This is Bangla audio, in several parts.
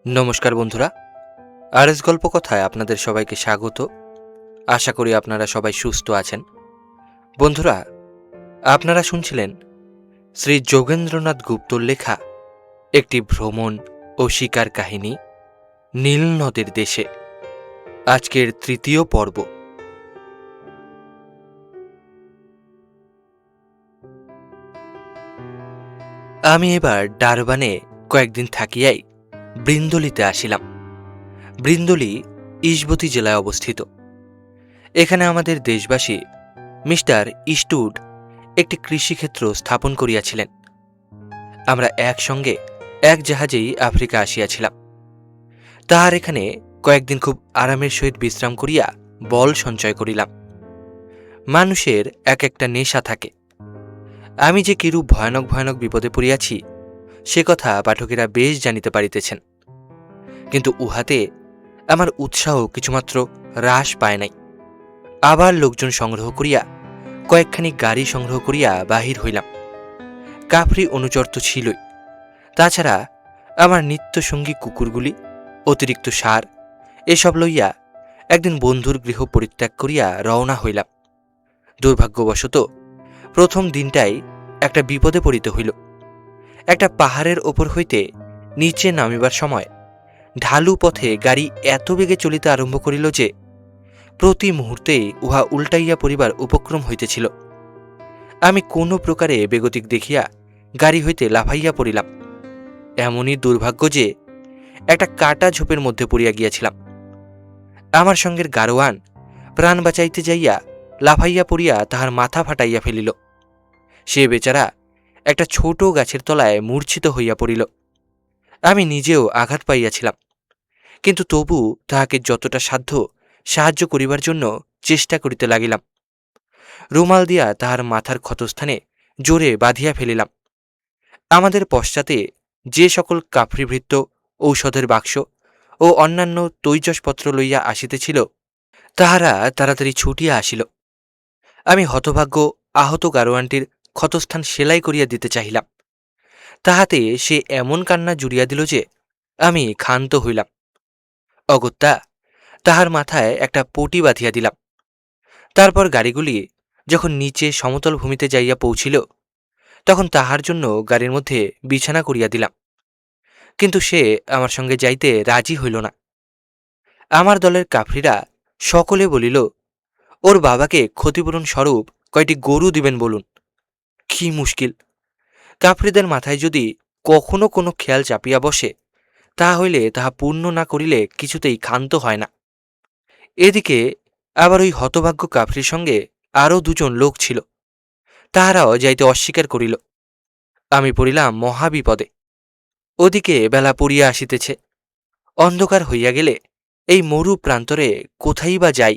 নমস্কার বন্ধুরা, আরএস গল্প কথায় আপনাদের সবাইকে স্বাগত। আশা করি আপনারা সবাই সুস্থ আছেন। বন্ধুরা, আপনারা শুনছিলেন শ্রী যোগেন্দ্রনাথ গুপ্তর লেখা একটি ভ্রমণ ও শিকার কাহিনী, নীল নদের দেশে, আজকের তৃতীয় পর্ব। আমি এবার ডারবানে কয়েকদিন থাকিয়াই বৃন্দলিতে আসিলাম। বৃন্দলি ইসবতী জেলায় অবস্থিত। এখানে আমাদের দেশবাসী মিস্টার ইস্টউড একটি কৃষিক্ষেত্র স্থাপন করিয়াছিলেন। আমরা একসঙ্গে এক জাহাজেই আফ্রিকা আসিয়াছিলাম। তাহার এখানে কয়েকদিন খুব আরামের সহিত বিশ্রাম করিয়া বল সঞ্চয় করিলাম। মানুষের এক একটা নেশা থাকে। আমি যে কিরূপ ভয়ানক ভয়ানক বিপদে পড়িয়াছি সে কথা পাঠকেরা বেশ জানিতে পারিতেছেন, কিন্তু উহাতে আমার উৎসাহ কিছুমাত্র হ্রাস পায় নাই। আবার লোকজন সংগ্রহ করিয়া কয়েকখানি গাড়ি সংগ্রহ করিয়া বাহির হইলাম। কাফরি অনুচর তো ছিলই, তাছাড়া আমার নিত্যসঙ্গী কুকুরগুলি, অতিরিক্ত সার, এসব লইয়া একদিন বন্ধুর গৃহ পরিত্যাগ করিয়া রওনা হইলাম। দুর্ভাগ্যবশত প্রথম দিনটাই একটা বিপদে পড়িতে হইল। একটা পাহাড়ের ওপর হইতে নিচে নামিবার সময় ঢালু পথে গাড়ি এত বেগে চলিতে আরম্ভ করিল যে প্রতি মুহূর্তেই উহা উল্টাইয়া পড়িবার উপক্রম হইতেছিল। আমি কোনো প্রকারে বেগতিক দেখিয়া গাড়ি হইতে লাফাইয়া পড়িলাম। এমনই দুর্ভাগ্য যে একটা কাটা ঝোপের মধ্যে পড়িয়া গিয়াছিলাম। আমার সঙ্গের গারোয়ান প্রাণ বাঁচাইতে যাইয়া লাফাইয়া পড়িয়া তাহার মাথা ফাটাইয়া ফেলিল। সে বেচারা একটা ছোট গাছের তলায় মূর্ছিত হইয়া পড়িল। আমি নিজেও আঘাত পাইয়াছিলাম, কিন্তু তবু তাহাকে যতটা সাধ্য সাহায্য করিবার জন্য চেষ্টা করিতে লাগিলাম। রুমাল দিয়া তাহার মাথার ক্ষতস্থানে জোরে বাঁধিয়া ফেলিলাম। আমাদের পশ্চাতে যে সকল কাফরিভৃত্ত ঔষধের বাক্স ও অন্যান্য তৈজসপত্র লইয়া আসিতেছিল তাহারা তাড়াতাড়ি ছুটিয়া আসিল। আমি হতভাগ্য আহত গারোয়ানটির ক্ষতস্থান সেলাই করিয়া দিতে চাহিলাম। তাহাতে সে এমন কান্না জুড়িয়া দিল যে আমি ক্ষান্ত হইলাম। অগত্যা তাহার মাথায় একটা পটি বাঁধিয়া দিলাম। তারপর গাড়িগুলি যখন নিচে সমতল ভূমিতে যাইয়া পৌঁছিল তখন তাহার জন্য গাড়ির মধ্যে বিছানা করিয়া দিলাম, কিন্তু সে আমার সঙ্গে যাইতে রাজি হইল না। আমার দলের কাফরিরা সকলে বলিল, ওর বাবাকে ক্ষতিপূরণ স্বরূপ কয়টি গরু দিবেন বলুন। কি মুশকিল! কাফরিদের মাথায় যদি কখনো কোনো খেয়াল চাপিয়া বসে তাহা হইলে তাহা পূর্ণ না করিলে কিছুতেই ক্ষান্ত হয় না। এদিকে আবার ওই হতভাগ্য কাফরির সঙ্গে আরও দুজন লোক ছিল, তাহারাও যাইতে অস্বীকার করিল। আমি পড়িলাম মহাবিপদে। ওদিকে বেলা পড়িয়া আসিতেছে। অন্ধকার হইয়া গেলে এই মরু প্রান্তরে কোথায় বা যাই?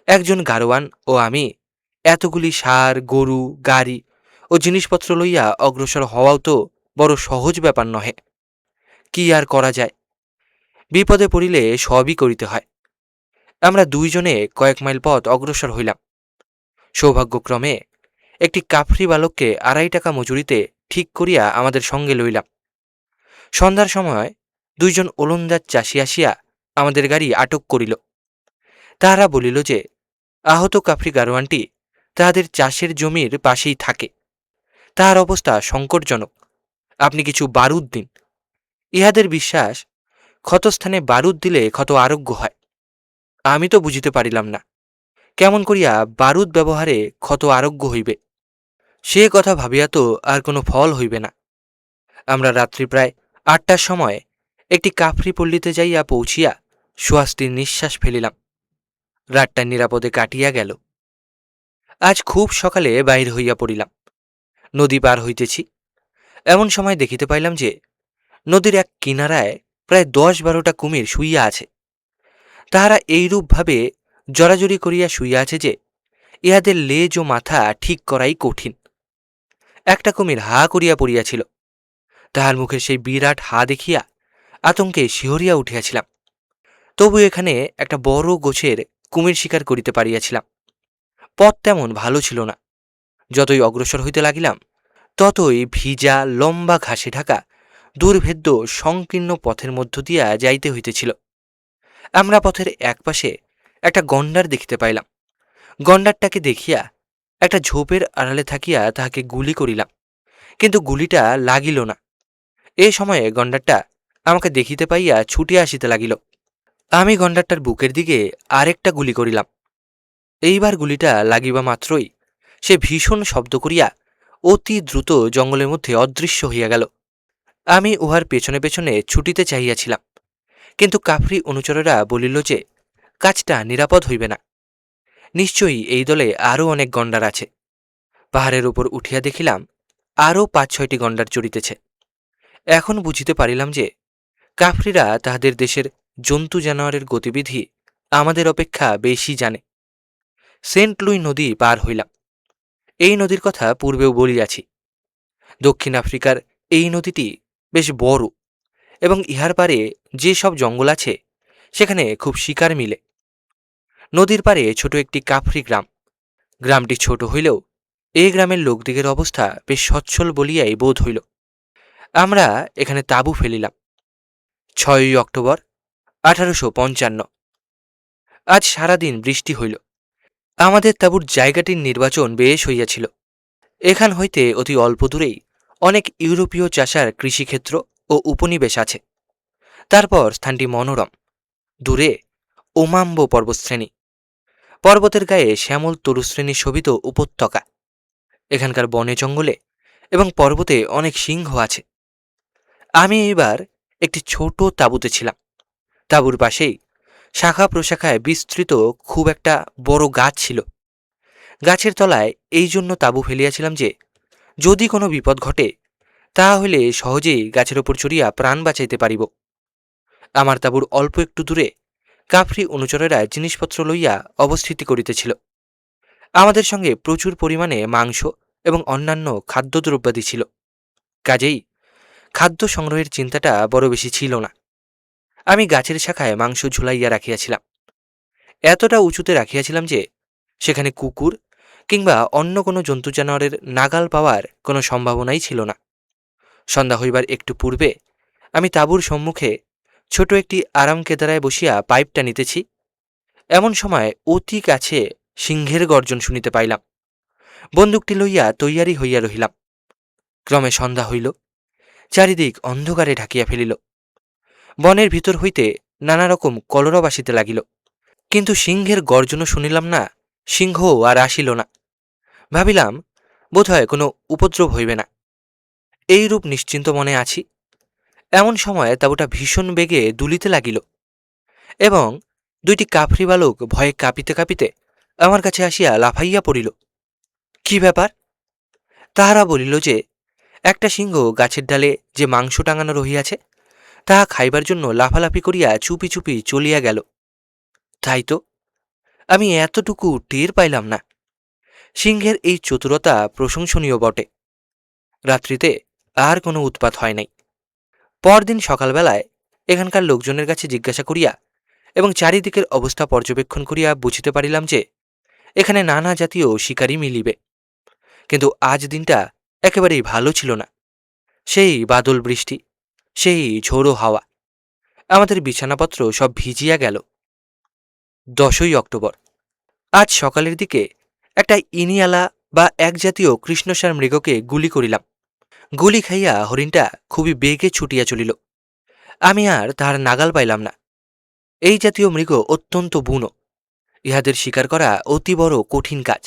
একজন গারোয়ান ও আমি এতগুলি সার, গরু, গাড়ি ও জিনিসপত্র লইয়া অগ্রসর হওয়াও তো বড় সহজ ব্যাপার নহে। কি আর করা যায়? বিপদে পড়িলে সবই করিতে হয়। আমরা দুইজনে কয়েক মাইল পথ অগ্রসর হইলাম। সৌভাগ্যক্রমে একটি কাফরি বালককে 2.5 টাকা মজুরিতে ঠিক করিয়া আমাদের সঙ্গে লইলাম। সন্ধ্যার সময় দুইজন ওলন্দাজ চাষি আসিয়া আমাদের গাড়ি আটক করিল। তাহারা বলিল যে আহত কাফরি গারোয়ানটি তাহাদের চাষের জমির পাশেই থাকে। তাহার অবস্থা সংকটজনক, আপনি কিছু বারুদ দিন। ইহাদের বিশ্বাস ক্ষতস্থানে বারুদ দিলে ক্ষত আরোগ্য হয়। আমি তো বুঝিতে পারিলাম না কেমন করিয়া বারুদ ব্যবহারে ক্ষত আরোগ্য হইবে। সে কথা ভাবিয়া তো আর কোনো ফল হইবে না। আমরা রাত্রি প্রায় 8টার সময় একটি কাফরি পল্লীতে যাইয়া পৌঁছিয়া স্বস্তির নিঃশ্বাস ফেলিলাম। রাতটা নিরাপদে কাটিয়া গেল। আজ খুব সকালে বাহির হইয়া পড়িলাম। নদী পার হইতেছি, এমন সময় দেখিতে পাইলাম যে নদীর এক কিনারায় প্রায় 10-12টা কুমির শুইয়া আছে। তাহারা এইরূপভাবে জড়াজড়ি করিয়া শুইয়া আছে যে ইহাদের লেজ ও মাথা ঠিক করাই কঠিন। একটা কুমির হা করিয়া পড়িয়াছিল। তাহার মুখের সেই বিরাট হা দেখিয়া আতঙ্কে শিহরিয়া উঠিয়াছিলাম। তবু এখানে একটা বড় গোছের কুমির শিকার করিতে পারিয়াছিলাম। পথ তেমন ভালো ছিল না। যতই অগ্রসর হইতে লাগিলাম, ততই ভিজা লম্বা ঘাসে ঢাকা দুর্ভেদ্য সংকীর্ণ পথের মধ্য দিয়া যাইতে হইতেছিল। আমরা পথের একপাশে একটা গণ্ডার দেখিতে পাইলাম। গণ্ডারটাকে দেখিয়া একটা ঝোপের আড়ালে থাকিয়া তাহাকে গুলি করিলাম, কিন্তু গুলিটা লাগিল না। এ সময়ে গণ্ডারটা আমাকে দেখিতে পাইয়া ছুটিয়া আসিতে লাগিল। আমি গণ্ডারটার বুকের দিকে আরেকটা গুলি করিলাম। এইবার গুলিটা লাগিবা মাত্রই সে ভীষণ শব্দ করিয়া অতি দ্রুত জঙ্গলের মধ্যে অদৃশ্য হইয়া গেল। আমি উহার পেছনে পেছনে ছুটিতে চাহিয়াছিলাম, কিন্তু কাফরি অনুচরেরা বলিল যে কাজটা নিরাপদ হইবে না। নিশ্চয়ই এই দলে আরও অনেক গণ্ডার আছে। পাহাড়ের উপর উঠিয়া দেখিলাম আরও ৫-৬টি গণ্ডার চড়িতেছে। এখন বুঝিতে পারিলাম যে কাফরিরা তাহাদের দেশের জন্তু জানোয়ারের গতিবিধি আমাদের অপেক্ষা বেশি জানে। সেন্ট লুই নদী পার হইলাম। এই নদীর কথা পূর্বেও বলিয়াছি। দক্ষিণ আফ্রিকার এই নদীটি বেশ বড়, এবং ইহার পারে যে সব জঙ্গল আছে সেখানে খুব শিকার মিলে। নদীর পারে ছোট একটি কাফরি গ্রাম। গ্রামটি ছোট হইলেও এই গ্রামের লোকদিগের অবস্থা বেশ সচ্ছল বলিয়াই বোধ হইল। আমরা এখানে তাঁবু ফেলিলাম। ৬ই অক্টোবর ১৮৫৫। আজ সারাদিন বৃষ্টি হইল। আমাদের তাঁবুর জায়গাটির নির্বাচন বেশ হইয়াছিল। এখান হইতে অতি অল্প দূরেই অনেক ইউরোপীয় চাষার কৃষিক্ষেত্র ও উপনিবেশ আছে। তারপর স্থানটি মনোরম। দূরে ওমাম্বো পর্বতশ্রেণী, পর্বতের গায়ে শ্যামল তরুশ্রেণী শোভিত উপত্যকা। এখানকার বনে জঙ্গলে এবং পর্বতে অনেক সিংহ আছে। আমি এইবার একটি ছোট তাঁবুতে ছিলাম। তাঁবুর পাশেই শাখা প্রশাখায় বিস্তৃত খুব একটা বড় গাছ ছিল। গাছের তলায় এই জন্য তাঁবু ফেলিয়াছিলাম যে যদি কোনো বিপদ ঘটে তাহা হইলে সহজেই গাছের ওপর চড়িয়া প্রাণ বাঁচাইতে পারিব। আমার তাঁবুর অল্প একটু দূরে কাফরি অনুচরেরা জিনিসপত্র লইয়া অবস্থিতি করিতেছিল। আমাদের সঙ্গে প্রচুর পরিমাণে মাংস এবং অন্যান্য খাদ্যদ্রব্যাদি ছিল। কাজেই খাদ্য সংগ্রহের চিন্তাটা বড় বেশি ছিল না। আমি গাছের শাখায় মাংস ঝুলাইয়া রাখিয়াছিলাম। এতটা উঁচুতে রাখিয়াছিলাম যে সেখানে কুকুর কিংবা অন্য কোনো জন্তু জানোয়ারের নাগাল পাওয়ার কোনো সম্ভাবনাই ছিল না। সন্ধ্যা হইবার একটু পূর্বে আমি তাঁবুর সম্মুখে ছোট একটি আরাম কেদারায় বসিয়া পাইপটা নিতেছি। এমন সময় অতি কাছে সিংহের গর্জন শুনিতে পাইলাম। বন্দুকটি লইয়া তৈয়ারি হইয়া রহিলাম। ক্রমে সন্ধ্যা হইল। চারিদিক অন্ধকারে ঢাকিয়া ফেলিল। বনের ভিতর হইতে নানা রকম কলরব আসিতে লাগিল, কিন্তু সিংহের গর্জনও শুনিলাম না, সিংহও আর আসিল না। ভাবিলাম বোধহয় কোনো উপদ্রব হইবে না। এইরূপ নিশ্চিন্ত মনে আছি। এমন সময় তাঁবুটা ভীষণ বেগে দুলিতে লাগিল, এবং ২টি কাফরি বালক ভয়ে কাঁপিতে কাঁপিতে আমার কাছে আসিয়া লাফাইয়া পড়িল। কি ব্যাপার? তাহারা বলিল যে একটা সিংহ গাছের ডালে যে মাংস টাঙানো রহিয়াছে তাহা খাইবার জন্য লাফালাফি করিয়া চুপি চুপি চলিয়া গেল। তাই তো, আমি এতটুকু টের পাইলাম না। সিংহের এই চতুরতা প্রশংসনীয় বটে। রাত্রিতে আর কোনো উৎপাত হয় নাই। পরদিন সকালবেলায় এখানকার লোকজনের কাছে জিজ্ঞাসা করিয়া এবং চারিদিকের অবস্থা পর্যবেক্ষণ করিয়া বুঝিতে পারিলাম যে এখানে নানা জাতীয় শিকারী মিলিবে। কিন্তু আজ দিনটা একেবারেই ভালো ছিল না। সেই বাদল বৃষ্টি, সেই ঝোড়ো হাওয়া, আমাদের বিছানাপত্র সব ভিজিয়া গেল। ১০ই অক্টোবর। আজ সকালের দিকে একটা ইনিয়ালা বা এক জাতীয় কৃষ্ণসার মৃগকে গুলি করিলাম। গুলি খাইয়া হরিণটা খুবই বেগে ছুটিয়া চলিল। আমি আর তাহার নাগাল পাইলাম না। এই জাতীয় মৃগ অত্যন্ত বুনো। ইহাদের শিকার করা অতি বড় কঠিন কাজ।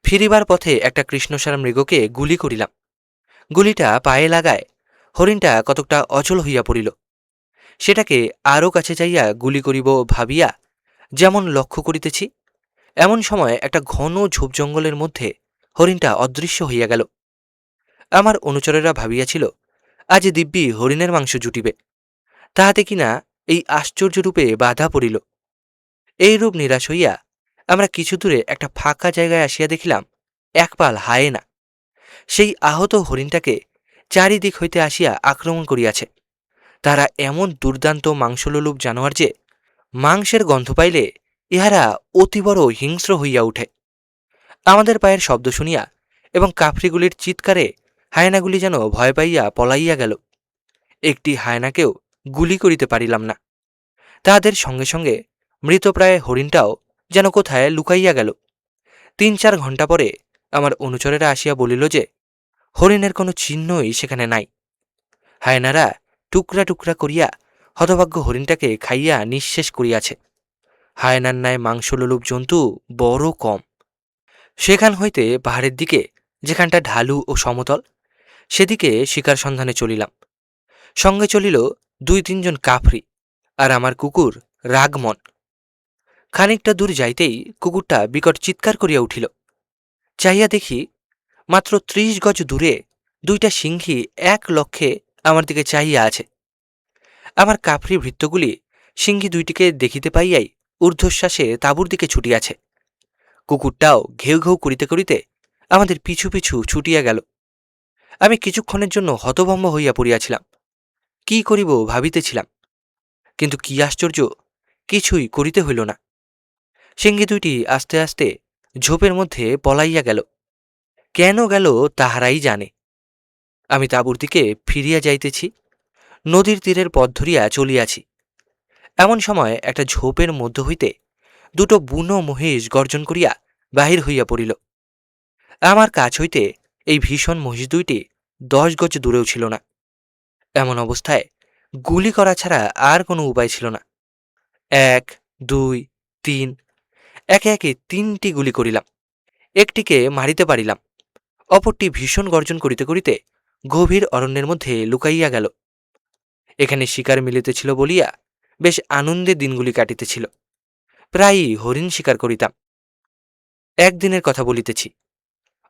ফিরিবার পথে একটা কৃষ্ণসার মৃগকে গুলি করিলাম। গুলিটা পায়ে লাগায় হরিণটা কতকটা অচল হইয়া পড়িল। সেটাকে আরও কাছে যাইয়া গুলি করিব ভাবিয়া যেমন লক্ষ্য করিতেছি, এমন সময় একটা ঘন ঝোপ জঙ্গলের মধ্যে হরিণটা অদৃশ্য হইয়া গেল। আমার অনুচরেরা ভাবিয়াছিল আজ দিব্যি হরিণের মাংস জুটিবে, তাহাতে কিনা এই আশ্চর্যরূপে বাধা পড়িল। এইরূপ নিরাশ হইয়া আমরা কিছু দূরে একটা ফাঁকা জায়গায় আসিয়া দেখিলাম এক পাল হায়েনা সেই আহত হরিণটাকে চারিদিক হইতে আসিয়া আক্রমণ করিয়াছে। তারা এমন দুর্দান্ত মাংসলোলুপ জানোয়ার যে মাংসের গন্ধ পাইলে ইহারা অতি বড় হিংস্র হইয়া উঠে। আমাদের পায়ের শব্দ শুনিয়া এবং কাফরিগুলির চিৎকারে হায়নাগুলি যেন ভয় পাইয়া পলাইয়া গেল। একটি হায়নাকেও গুলি করিতে পারিলাম না। তাহাদের সঙ্গে সঙ্গে মৃতপ্রায় হরিণটাও যেন কোথায় লুকাইয়া গেল। ৩-৪ ঘণ্টা পরে আমার অনুচরেরা আসিয়া বলিল যে হরিণের কোনো চিহ্নই সেখানে নাই। হায়নারা টুকরা টুকরা করিয়া হতভাগ্য হরিণটাকে খাইয়া নিঃশেষ করিয়াছে। হায়নার ন্যায় মাংসলোলুপ জন্তু বড় কম। সেখান হইতে পাহাড়ের দিকে, যেখানটা ঢালু ও সমতল, সেদিকে শিকার সন্ধানে চলিলাম। সঙ্গে চলিল ২-৩ জন কাফরি আর আমার কুকুর রাগমন। খানিকটা দূর যাইতেই কুকুরটা বিকট চিৎকার করিয়া উঠিল। চাহিয়া দেখি মাত্র ৩০ গজ দূরে ২টা সিংহী এক লক্ষ্যে আমার দিকে চাহিয়া আছে। আমার কাফরি ভৃত্যগুলি সিংহী দুইটিকে দেখিতে পাইয়াই ঊর্ধ্বশ্বাসে তাঁবুর দিকে ছুটিয়াছে। কুকুরটাও ঘেউ ঘেউ করিতে করিতে আমাদের পিছু পিছু ছুটিয়া গেল। আমি কিছুক্ষণের জন্য হতভম্ব হইয়া পড়িয়াছিলাম। কি করিব ভাবিতেছিলাম, কিন্তু কি আশ্চর্য, কিছুই করিতে হইল না। সিংহী দুইটি আস্তে আস্তে ঝোপের মধ্যে পলাইয়া গেল। কেন গেল তাহারাই জানে। আমি তাঁবুর দিকে ফিরিয়া যাইতেছি, নদীর তীরের পথ ধরিয়া চলিয়াছি। এমন সময় একটা ঝোপের মধ্য হইতে 2টো বুনো মহিষ গর্জন করিয়া বাহির হইয়া পড়িল। আমার কাছ হইতে এই ভীষণ মহিষ দুইটি 10 গজ দূরেও ছিল না। এমন অবস্থায় গুলি করা ছাড়া আর কোনো উপায় ছিল না। 1, 2, 3, একে একে 3টি গুলি করিলাম। একটিকে মারিতে পারিলাম, অপরটি ভীষণ গর্জন করিতে করিতে গভীর অরণ্যের মধ্যে লুকাইয়া গেল। এখানে শিকার মিলিতেছিল বলিয়া বেশ আনন্দে দিনগুলি কাটিতেছিল। প্রায়ই হরিণ শিকার করিতাম। একদিনের কথা বলিতেছি।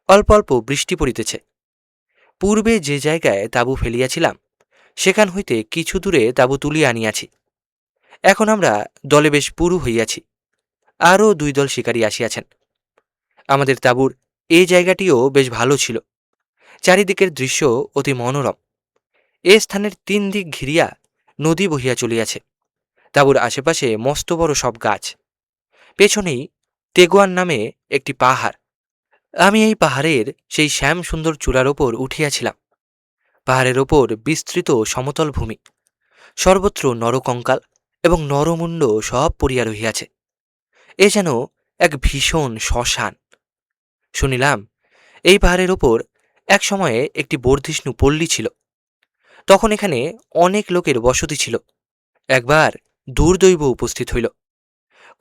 অল্প অল্প বৃষ্টি পড়িতেছে। পূর্বে যে জায়গায় তাঁবু ফেলিয়াছিলাম সেখান হইতে কিছু দূরে তাঁবু তুলিয়া আনিয়াছি। এখন আমরা দলে বেশ পুরু হইয়াছি। আরও 2 দল শিকারী আসিয়াছেন। আমাদের তাঁবুর এই জায়গাটিও বেশ ভালো ছিল। চারিদিকের দৃশ্য অতি মনোরম। এ স্থানের 3 দিক ঘিরিয়া নদী বহিয়া চলিয়াছে। তাঁবুর আশেপাশে মস্ত বড় সব গাছ। পেছনেই তেগুয়ান নামে একটি পাহাড়। আমি এই পাহাড়ের সেই শ্যাম সুন্দর চূড়ার ওপর উঠিয়াছিলাম। পাহাড়ের ওপর বিস্তৃত সমতল ভূমি, সর্বত্র নরকঙ্কাল এবং নরমুণ্ড সব পড়িয়া রহিয়াছে। এ যেন এক ভীষণ শ্মশান। শুনিলাম এই পাহাড়ের ওপর এক সময়ে একটি বর্ধিষ্ণু পল্লী ছিল। তখন এখানে অনেক লোকের বসতি ছিল। একবার দুর্দৈব উপস্থিত হইল।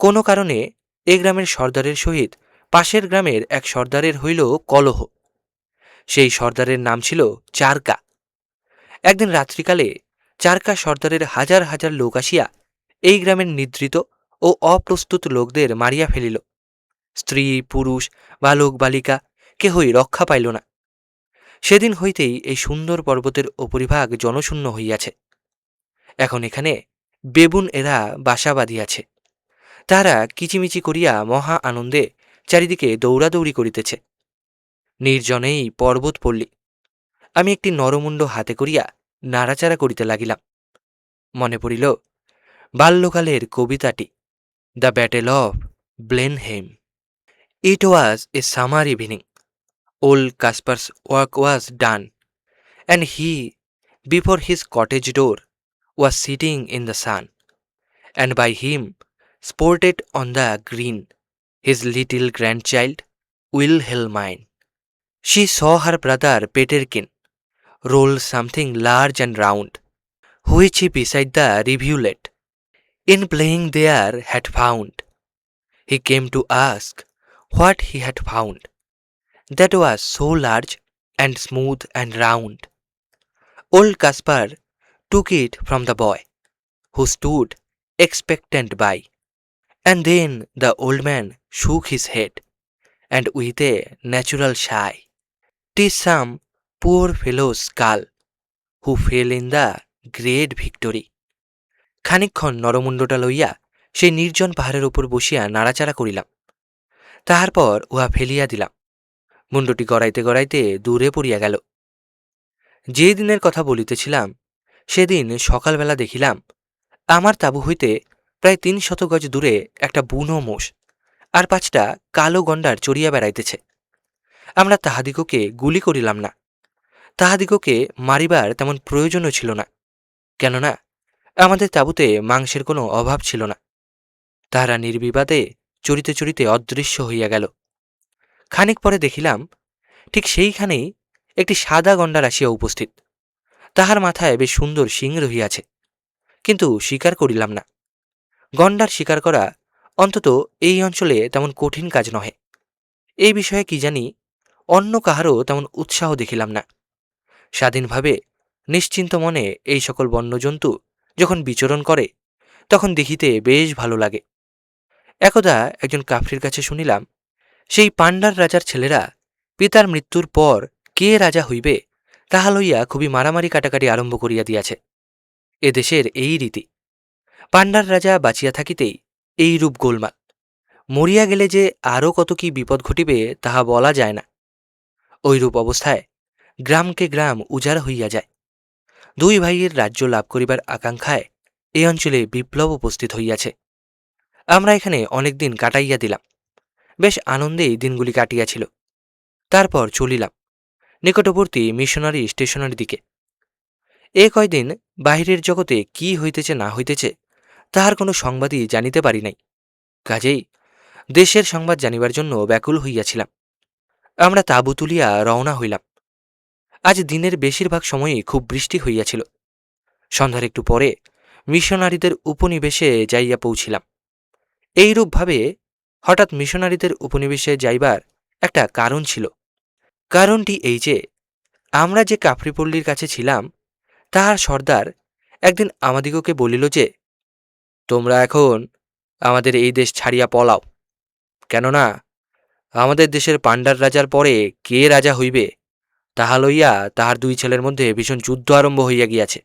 কোনো কারণে এ গ্রামের সর্দারের সহিত পাশের গ্রামের এক সর্দারের হইল কলহ। সেই সর্দারের নাম ছিল চারকা। একদিন রাত্রিকালে চারকা সর্দারের হাজার হাজার লোক আসিয়া এই গ্রামের নিদ্রিত ও অপ্রস্তুত লোকদের মারিয়া ফেলিল। স্ত্রী পুরুষ বালক বালিকা কেহই রক্ষা পাইল না। সেদিন হইতেই এই সুন্দর পর্বতের উপরিভাগ জনশূন্য হইয়াছে। এখন এখানে বেবুন এরা বাসা বাঁধিয়াছে। তাহারা কিচিমিচি করিয়া মহা আনন্দে চারিদিকে দৌড়াদৌড়ি করিতেছে। নির্জনেই পর্বত পল্লী। আমি একটি নরমুণ্ড হাতে করিয়া নাড়াচাড়া করিতে লাগিলাম। মনে পড়িল বাল্যকালের কবিতাটি, the battle of Blenheim. It was a summer evening. Old Kaspar's work was done, and he, before his cottage door, was sitting in the sun, and by him sported on the green his little grandchild, Wilhelmine. She saw her brother Peterkin roll something large and round, which he beside the rivulet, in playing there, had found. He came to ask what he had found, that was so large and smooth and round. Old Caspar took it from the boy, who stood expectant by, and then the old man shook his head, and with a natural sigh, "'Tis some poor fellow's skull, who fell in the great victory." খানিকক্ষণ নরমুণ্ডটা লইয়া সেই নির্জন পাহাড়ের উপর বসিয়া নাড়াচাড়া করিলাম। তাহার পর উহা ফেলিয়া দিলাম। মুণ্ডটি গড়াইতে গড়াইতে দূরে পড়িয়া গেল। যে দিনের কথা বলিতেছিলাম সেদিন সকালবেলা দেখিলাম আমার তাঁবু হইতে প্রায় ৩০০ গজ দূরে একটা বুনো মোষ আর ৫টা কালো গণ্ডার চড়িয়া বেড়াইতেছে। আমরা তাহাদিগকে গুলি করিলাম না, তাহাদিগকে মারিবার তেমন প্রয়োজনও ছিল না, কেননা আমাদের তাঁবুতে মাংসের কোনো অভাব ছিল না। তাহারা নির্বিবাদে চড়িতে চড়িতে অদৃশ্য হইয়া গেল। খানিক পরে দেখিলাম ঠিক সেইখানেই একটি সাদা গণ্ডার আসিয়া উপস্থিত। তাহার মাথায় বেশ সুন্দর শিং রহিয়াছে, কিন্তু শিকার করিলাম না। গণ্ডার শিকার করা অন্তত এই অঞ্চলে তেমন কঠিন কাজ নহে। এই বিষয়ে কি জানি অন্য কাহারও তেমন উৎসাহ দেখিলাম না। স্বাধীনভাবে নিশ্চিন্ত মনে এই সকল বন্যজন্তু যখন বিচরণ করে তখন দেখিতে বেশ ভালো লাগে। একদা একজন কাফরির কাছে শুনিলাম, সেই পাণ্ডার রাজার ছেলেরা পিতার মৃত্যুর পর কে রাজা হইবে তাহা লইয়া খুবই মারামারি কাটাকাটি আরম্ভ করিয়া দিয়াছে। এদেশের এই রীতি। পাণ্ডার রাজা বাঁচিয়া থাকিতেই এইরূপ গোলমাল। মরিয়া গেলে যে আরও কত কি বিপদ ঘটিবে তাহা বলা যায় না। ঐরূপ অবস্থায় গ্রামকে গ্রাম উজাড় হইয়া যায়। দুই ভাইয়ের রাজ্য লাভ করিবার আকাঙ্ক্ষায় এই অঞ্চলে বিপ্লব উপস্থিত হইয়াছে। আমরা এখানে অনেক দিন কাটাইয়া দিলাম। বেশ আনন্দেই দিনগুলি কাটিয়াছিল। তারপর চলিলাম নিকটবর্তী মিশনারি স্টেশনের দিকে। এ কয়দিন বাহিরের জগতে কি হইতেছে না হইতেছে তাহার কোনো সংবাদই জানিতে পারি নাই। কাজেই দেশের সংবাদ জানিবার জন্য ব্যাকুল হইয়াছিলাম। আমরা তাঁবু তুলিয়া রওনা হইলাম। আজ দিনের বেশিরভাগ সময়ই খুব বৃষ্টি হইয়াছিল। সন্ধ্যার একটু পরে মিশনারিদের উপনিবেশে যাইয়া পৌঁছিলাম। এইরূপভাবে হঠাৎ মিশনারিদের উপনিবেশে যাইবার একটা কারণ ছিল। কারণটি এই যে, আমরা যে কাফরিপল্লীর কাছে ছিলাম তাহার সর্দার একদিন আমাদিগকে বলিল যে, তোমরা এখন আমাদের এই দেশ ছাড়িয়া পলাও, কেননা আমাদের দেশের পাণ্ডার রাজার পরে কে রাজা হইবে তাহা লইয়া তাহার দুই ছেলের মধ্যে ভীষণ যুদ্ধ আরম্ভ হইয়া গিয়াছে।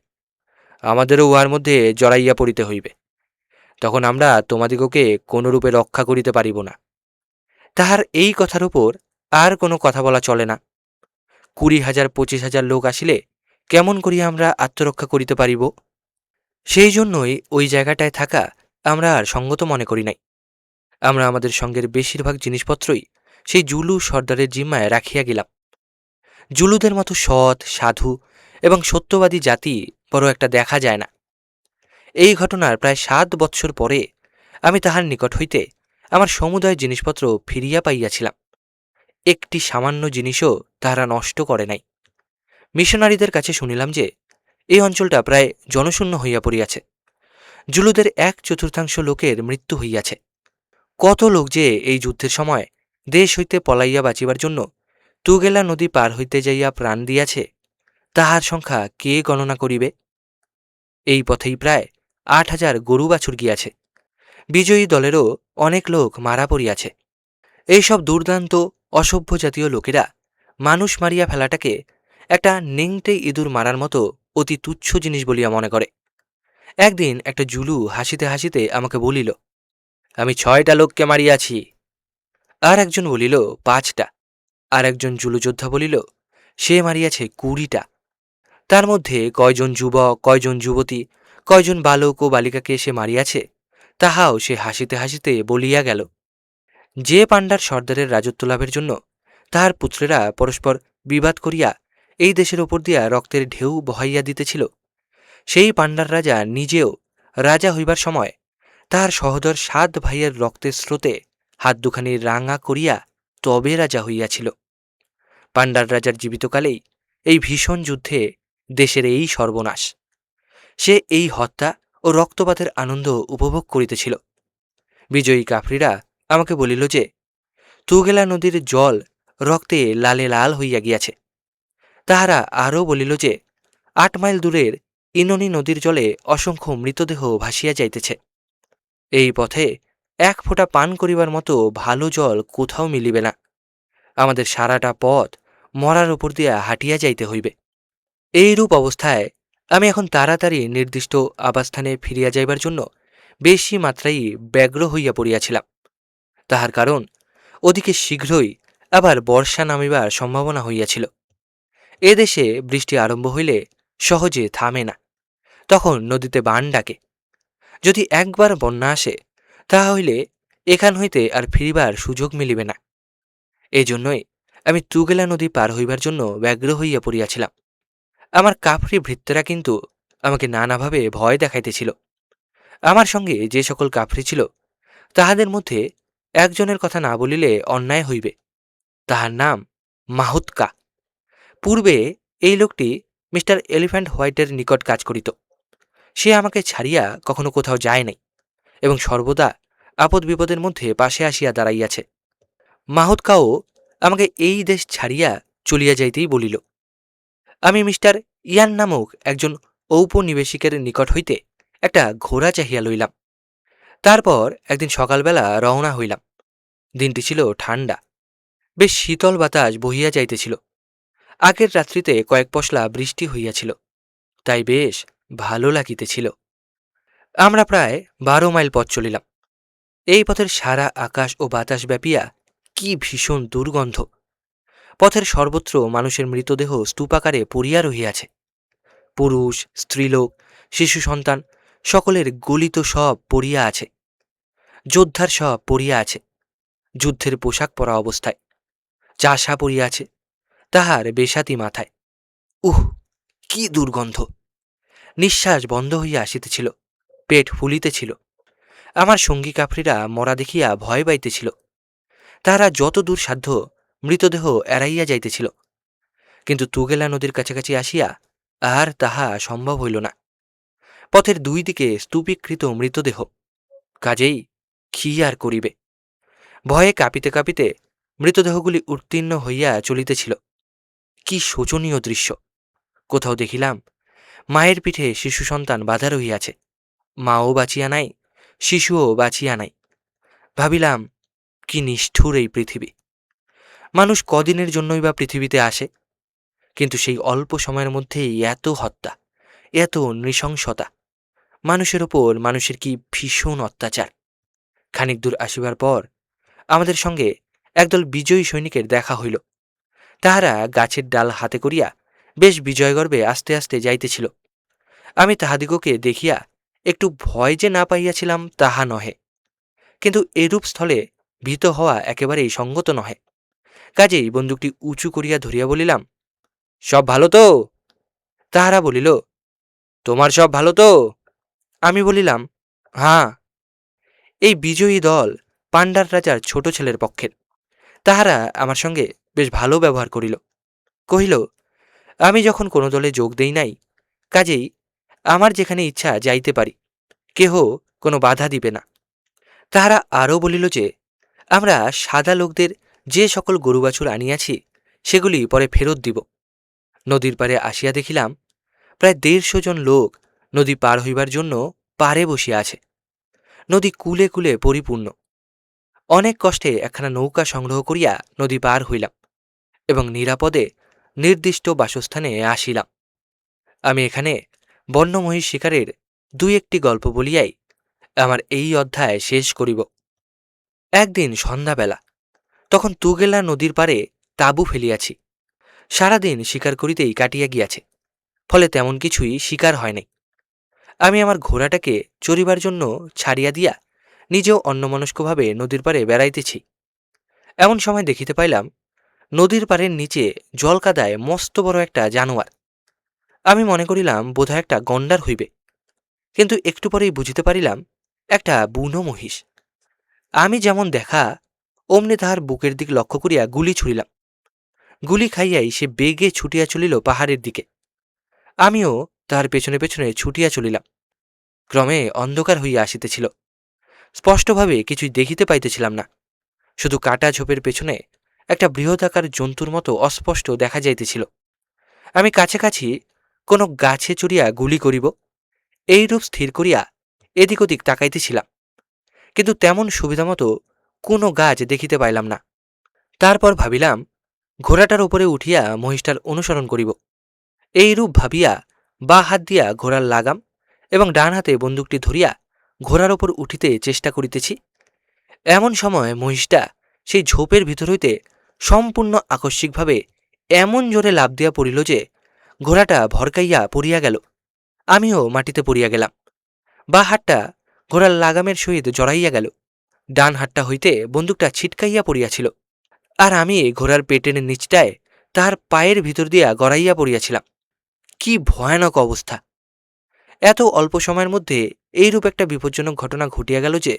আমাদেরও উহার মধ্যে জড়াইয়া পড়িতে হইবে। তখন আমরা তোমাদিগকে কোনরূপে রক্ষা করিতে পারিব না। তাহার এই কথার উপর আর কোনো কথা বলা চলে না। ২০,০০০ ২৫,০০০ লোক আসিলে কেমন করিয়া আমরা আত্মরক্ষা করিতে পারিব? সেই জন্যই ওই জায়গাটায় থাকা আমরা আর সঙ্গত মনে করি নাই। আমরা আমাদের সঙ্গের বেশিরভাগ জিনিসপত্রই সেই জুলু সর্দারের জিম্মায় রাখিয়া গেলাম। জুলুদের মতো সৎ, সাধু এবং সত্যবাদী জাতি বড় একটা দেখা যায় না। এই ঘটনার প্রায় ৭ বৎসর পরে আমি তাহার নিকট হইতে আমার সমুদয় জিনিসপত্র ফিরিয়া পাইয়াছিলাম। একটি সামান্য জিনিসও তাহারা নষ্ট করে নাই। মিশনারিদের কাছে শুনিলাম যে এই অঞ্চলটা প্রায় জনশূন্য হইয়া পড়িয়াছে। জুলুদের ১/৪ লোকের মৃত্যু হইয়াছে। কত লোক যে এই যুদ্ধের সময় দেশ হইতে পলাইয়া বাঁচিবার জন্য তুগেলা নদী পার হইতে যাইয়া প্রাণ দিয়াছে তাহার সংখ্যা কে গণনা করিবে? এই পথেই প্রায় ৮,০০০ গরু বাছুর গিয়াছে। বিজয়ী দলেরও অনেক লোক মারা পড়িয়াছে। এইসব দুর্দান্ত অসভ্য জাতীয় লোকেরা মানুষ মারিয়া ফেলাটাকে একটা নেংটে ইঁদুর মারার মতো অতি তুচ্ছ জিনিস বলিয়া মনে করে। একদিন একটা জুলু হাসিতে হাসিতে আমাকে বলিল, আমি ৬টা লোককে মারিয়াছি। আর একজন বলিল ৫টা। আর একজন জুলু যোদ্ধা বলিল সে মারিয়াছে ২০টা। তার মধ্যে কয়জন যুবক, কয়জন যুবতী, কয়জন বালক ও বালিকাকে সে মারিয়াছে তাহাও সে হাসিতে হাসিতে বলিয়া গেল। যে পাণ্ডার সর্দারের রাজত্ব লাভের জন্য তাহার পুত্রেরা পরস্পর বিবাদ করিয়া এই দেশের ওপর দিয়া রক্তের ঢেউ বহাইয়া দিতেছিল, সেই পাণ্ডার রাজা নিজেও রাজা হইবার সময় তাহার সহোদর ৭ ভাইয়ের রক্তের স্রোতে হাত দুখানি রাঙা করিয়া তবে রাজা হইয়াছিল। পাণ্ডার রাজার জীবিতকালেই এই ভীষণ যুদ্ধে দেশের এই সর্বনাশ। সে এই হত্যা ও রক্তপাতের আনন্দ উপভোগ করিতেছিল। বিজয়ী কাফরিরা আমাকে বলিল যে তুগেলা নদীর জল রক্তে লালে লাল হইয়া গিয়াছে। তাহারা আরও বলিল যে ৮ মাইল দূরের ইননি নদীর জলে অসংখ্য মৃতদেহ ভাসিয়া যাইতেছে। এই পথে ১ ফোঁটা পান করিবার মতো ভালো জল কোথাও মিলিবে না। আমাদের সারাটা পথ মরার উপর দিয়া হাঁটিয়া যাইতে হইবে। এইরূপ অবস্থায় আমি এখন তাড়াতাড়ি নির্দিষ্ট আবাসস্থানে ফিরিয়া যাইবার জন্য বেশি মাত্রায় ব্যগ্র হইয়া পড়িয়াছিলাম। তাহার কারণ ওদিকে শীঘ্রই আবার বর্ষা নামিবার সম্ভাবনা হইয়াছিল। এদেশে বৃষ্টি আরম্ভ হইলে সহজে থামে না, তখন নদীতে বান ডাকে। যদি একবার বন্যা আসে, তাহা হইলে এখান হইতে আর ফিরিবার সুযোগ মিলিবে না। এজন্যই আমি তুগেলা নদী পার হইবার জন্য ব্যগ্র হইয়া পড়িয়াছিলাম। আমার কাফরি ভৃত্যেরা কিন্তু আমাকে নানাভাবে ভয় দেখাইতেছিল। আমার সঙ্গে যে সকল কাফরি ছিল, তাহাদের মধ্যে একজনের কথা না বলিলে অন্যায় হইবে। তাহার নাম মাহুতকা। পূর্বে এই লোকটি মিস্টার এলিফ্যান্ট হোয়াইটের নিকট কাজ করিত। সে আমাকে ছাড়িয়া কখনো কোথাও যায় নাই এবং সর্বদা আপদ বিপদের মধ্যে পাশে আসিয়া দাঁড়াইয়াছে। মাহুতকাও আমাকে এই দেশ ছাড়িয়া চলিয়া যাইতেই বলিল। আমি মিস্টার ইয়ান নামক একজন ঔপনিবেশিকের নিকট হইতে একটা ঘোড়া চাহিয়া লইলাম। তারপর একদিন সকালবেলা রওনা হইলাম। দিনটি ছিল ঠান্ডা, বেশ শীতল বাতাস বহিয়া যাইতেছিল। আগের রাত্রিতে কয়েক পশলা বৃষ্টি হইয়াছিল, তাই বেশ ভালো লাগিতেছিল। আমরা প্রায় 12 মাইল পথ চলিলাম। এই পথের সারা আকাশ ও বাতাস ব্যাপিয়া কি ভীষণ দুর্গন্ধ! পথের সর্বত্র মানুষের মৃতদেহ স্তূপাকারে পড়িয়া রহিয়াছে। পুরুষ, স্ত্রীলোক, শিশু সন্তান সকলের গলিত সব পড়িয়া আছে। যোদ্ধার সব পড়িয়া আছে যুদ্ধের পোশাক পরা অবস্থায়। চাষা পড়িয়া আছে, তাহার বেসাতি মাথায়। উহ, কি দুর্গন্ধ! নিঃশ্বাস বন্ধ হইয়া আসিতেছিল, পেট ফুলিতেছিল। আমার সঙ্গী কাফরিরা মরা দেখিয়া ভয় পাইতেছিল। তাহারা যত দূর সাধ্য মৃতদেহ এড়াইয়া যাইতেছিল, কিন্তু তুগেলা নদীর কাছাকাছি আসিয়া আর তাহা সম্ভব হইল না। পথের দুই দিকে স্তূপীকৃত মৃতদেহ, কাজেই কি আর করিবে? ভয়ে কাঁপিতে কাঁপিতে মৃতদেহগুলি উত্তীর্ণ হইয়া চলিতেছিল। কি শোচনীয় দৃশ্য! কোথাও দেখিলাম মায়ের পিঠে শিশু সন্তান বাঁধা রহিয়াছে। মাও বাঁচিয়া নাই, শিশুও বাঁচিয়া নাই। ভাবিলাম, কি নিষ্ঠুর এই পৃথিবী! মানুষ কদিনের জন্যই বা পৃথিবীতে আসে, কিন্তু সেই অল্প সময়ের মধ্যেই এত হত্যা, এত নৃশংসতা! মানুষের ওপর মানুষের কি ভীষণ অত্যাচার! খানিক দূর আসিবার পর আমাদের সঙ্গে একদল বিজয়ী সৈনিকের দেখা হইল। তাহারা গাছের ডাল হাতে করিয়া বেশ বিজয়গর্বে আস্তে আস্তে যাইতেছিল। আমি তাহাদিগকে দেখিয়া একটু ভয় যে না পাইয়াছিলাম তাহা নহে, কিন্তু এরূপ স্থলে ভীত হওয়া একেবারেই সঙ্গত নহে। কাজেই বন্দুকটি উঁচু করিয়া ধরিয়া বলিলাম, সব ভালো তো? তাহারা বলিল, তোমার সব ভালো তো? আমি বলিলাম, হাঁ। এই বিজয়ী দল পাণ্ডার রাজার ছোট ছেলের পক্ষের। তাহারা আমার সঙ্গে বেশ ভালো ব্যবহার করিল। কহিল, আমি যখন কোনো দলে যোগ দেই নাই, কাজেই আমার যেখানে ইচ্ছা যাইতে পারি, কেহ কোনো বাধা দিবে না। তাহারা আরও বলিল যে, আমরা সাদা লোকদের যে সকল গরু বাছুর আনিয়াছি, সেগুলি পরে ফেরত দিব। নদীর পারে আসিয়া দেখিলাম প্রায় 150 জন লোক নদী পার হইবার জন্য পারে বসিয়া আছে। নদী কূলে কূলে পরিপূর্ণ। অনেক কষ্টে একখানা নৌকা সংগ্রহ করিয়া নদী পার হইলাম এবং নিরাপদে নির্দিষ্ট বাসস্থানে আসিলাম। আমি এখানে বন্যমহিষ শিকারের 2-1টি গল্প বলিয়াই আমার এই অধ্যায় শেষ করিব। একদিন সন্ধ্যাবেলা, তখন তুগেলা নদীর পারে তাঁবু ফেলিয়াছি। সারাদিন শিকার করিতেই কাটিয়া গিয়াছে, ফলে তেমন কিছুই শিকার হয় নাই। আমি আমার ঘোড়াটাকে চরিবার জন্য ছাড়িয়া দিয়া নিজেও অন্যমনস্কভাবে নদীর পারে বেড়াইতেছি। এমন সময় দেখিতে পাইলাম নদীর পাড়ের নিচে জলকাদায় মস্ত বড় একটা জানোয়ার। আমি মনে করিলাম বোধহয় একটা গন্ডার হইবে, কিন্তু একটু পরেই বুঝিতে পারিলাম একটা বুনো মহিষ। আমি যেমন দেখা অমনি তাহার বুকের দিক লক্ষ্য করিয়া গুলি ছুড়িলাম। গুলি খাইয়াই সে বেগে ছুটিয়া চলিল পাহাড়ের দিকে। আমিও তাহার পেছনে পেছনে ছুটিয়া চলিলাম। ক্রমে অন্ধকার হইয়া আসিতেছিল। স্পষ্টভাবে কিছুই দেখিতে পাইতেছিলাম না, শুধু কাটা ঝোপের পেছনে একটা বৃহদাকার জন্তুর মতো অস্পষ্ট দেখা যাইতেছিল। আমি কাছাকাছি কোনো গাছে চড়িয়া গুলি করিব, এইরূপ স্থির করিয়া এদিক ওদিক তাকাইতেছিলাম, কিন্তু তেমন সুবিধামতো কোনো গাছ দেখিতে পাইলাম না। তারপর ভাবিলাম, ঘোড়াটার উপরে উঠিয়া মহিষটার অনুসরণ করিব। এইরূপ ভাবিয়া বা হাত দিয়া ঘোড়ার লাগাম এবং ডান হাতে বন্দুকটি ধরিয়া ঘোড়ার ওপর উঠিতে চেষ্টা করিতেছি। এমন সময় মহিষটা সেই ঝোপের ভিতর হইতে সম্পূর্ণ আকস্মিকভাবে এমন জোরে লাফ দিয়া পড়িল যে ঘোড়াটা ভরকাইয়া পড়িয়া গেল। আমিও মাটিতে পড়িয়া গেলাম। বা হাতটা ঘোড়ার লাগামের সহিত জড়াইয়া গেল। ডান হাতটা হইতে বন্দুকটা ছিটকাইয়া পড়িয়াছিল, আর আমি ঘোড়ার পেটের নিচটায় তাহার পায়ের ভিতর দিয়া গড়াইয়া পড়িয়াছিলাম। কি ভয়ানক অবস্থা! এত অল্প সময়ের মধ্যে এইরূপ একটা বিপজ্জনক ঘটনা ঘটিয়া গেল যে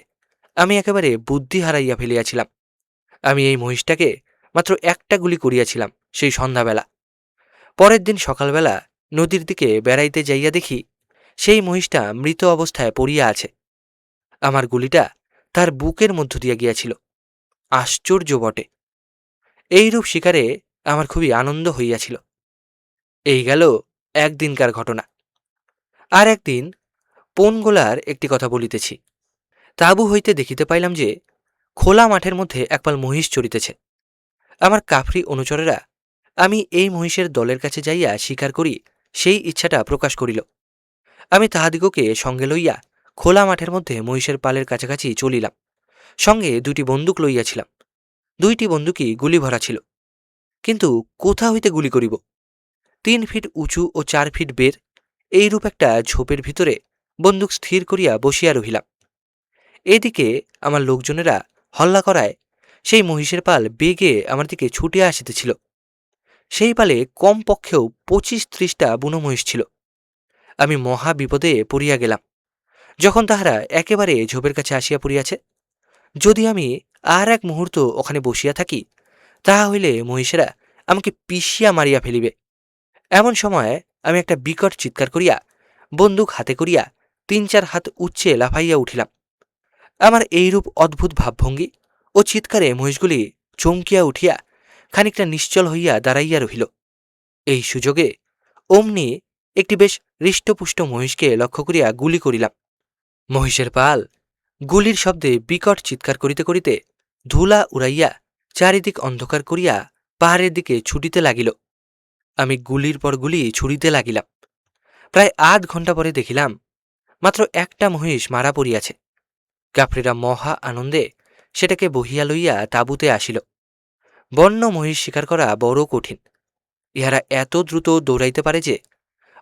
আমি একেবারে বুদ্ধি হারাইয়া ফেলিয়াছিলাম। আমি এই মহিষটাকে মাত্র একটা গুলি করিয়াছিলাম সেই সন্ধ্যাবেলা। পরের দিন সকালবেলা নদীর দিকে বেড়াইতে যাইয়া দেখি সেই মহিষটা মৃত অবস্থায় পড়িয়া আছে। আমার গুলিটা তার বুকের মধ্য দিয়া গিয়াছিল। আশ্চর্য বটে! এইরূপ শিকারে আমার খুবই আনন্দ হইয়াছিল। এই গেল একদিনকার ঘটনা। আর একদিন পোনগোলার একটি কথা বলিতেছি। তাঁবু হইতে দেখিতে পাইলাম যে খোলা মাঠের মধ্যে একপাল মহিষ চরিতেছে। আমার কাফরি অনুচরেরা আমি এই মহিষের দলের কাছে যাইয়া শিকার করি সেই ইচ্ছাটা প্রকাশ করিল। আমি তাহাদিগকে সঙ্গে লইয়া খোলা মাঠের মধ্যে মহিষের পালের কাছাকাছি চলিলাম। সঙ্গে 2টি বন্দুক লইয়াছিলাম। 2টি বন্দুকই গুলি ভরা ছিল, কিন্তু কোথা হইতে গুলি করিব? 3 ফিট উঁচু ও 4 ফিট বের এইরূপ একটা ঝোপের ভিতরে বন্দুক স্থির করিয়া বসিয়া রহিলাম। এদিকে আমার লোকজনেরা হল্লা করায় সেই মহিষের পাল বেগে আমার দিকে ছুটিয়া আসিতেছিল। সেই পালে কমপক্ষেও 25-30টা বুনো মহিষ ছিল। আমি মহা বিপদে পড়িয়া গেলাম যখন তাহারা একেবারে ঝোপের কাছে আসিয়া পড়িয়াছে। যদি আমি আর এক মুহূর্ত ওখানে বসিয়া থাকি, তাহা হইলে মহিষেরা আমাকে পিষিয়া মারিয়া ফেলিবে। এমন সময় আমি একটা বিকট চিৎকার করিয়া বন্দুক হাতে করিয়া 3-4 হাত উচ্চে লাফাইয়া উঠিলাম। আমার এইরূপ অদ্ভুত ভাবভঙ্গি ও চিৎকারে মহিষগুলি চমকিয়া উঠিয়া খানিকটা নিশ্চল হইয়া দাঁড়াইয়া রহিল। এই সুযোগে অমনি একটি বেশ হৃষ্টপুষ্ট মহিষকে লক্ষ্য করিয়া গুলি করিলাম। মহিষের পাল গুলির শব্দে বিকট চিৎকার করিতে করিতে ধুলা উড়াইয়া চারিদিক অন্ধকার করিয়া পাহাড়ের দিকে ছুটিতে লাগিল। আমি গুলির পর গুলি ছুড়িতে লাগিলাম। প্রায় আধ ঘণ্টা পরে দেখিলাম মাত্র একটা মহিষ মারা পড়িয়াছে। কাফরিরা মহা আনন্দে সেটাকে বহিয়া লইয়া তাঁবুতে আসিল। বন্য মহিষ শিকার করা বড় কঠিন। ইহারা এত দ্রুত দৌড়াইতে পারে যে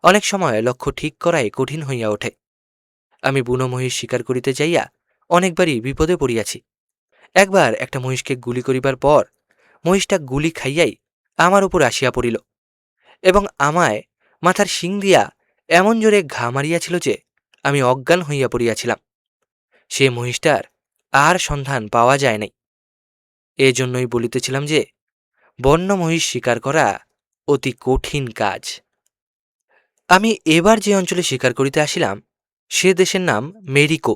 অনেক সময় লক্ষ্য ঠিক করাই কঠিন হইয়া ওঠে। আমি বুনো মহিষ শিকার করিতে যাইয়া অনেকবারই বিপদে পড়িয়াছি। একবার একটা মহিষকে গুলি করিবার পর মহিষটা গুলি খাইয়াই আমার উপর আসিয়া পড়িল এবং আমায় মাথার শিং দিয়া এমন জোরে ঘা মারিয়াছিল যে আমি অজ্ঞান হইয়া পড়িয়াছিলাম। সে মহিষটার আর সন্ধান পাওয়া যায় নাই। এজন্যই বলিতেছিলাম যে বন্য মহিষ শিকার করা অতি কঠিন কাজ। আমি এবার যে অঞ্চলে শিকার করিতে আসিলাম সে দেশের নাম মেরিকো।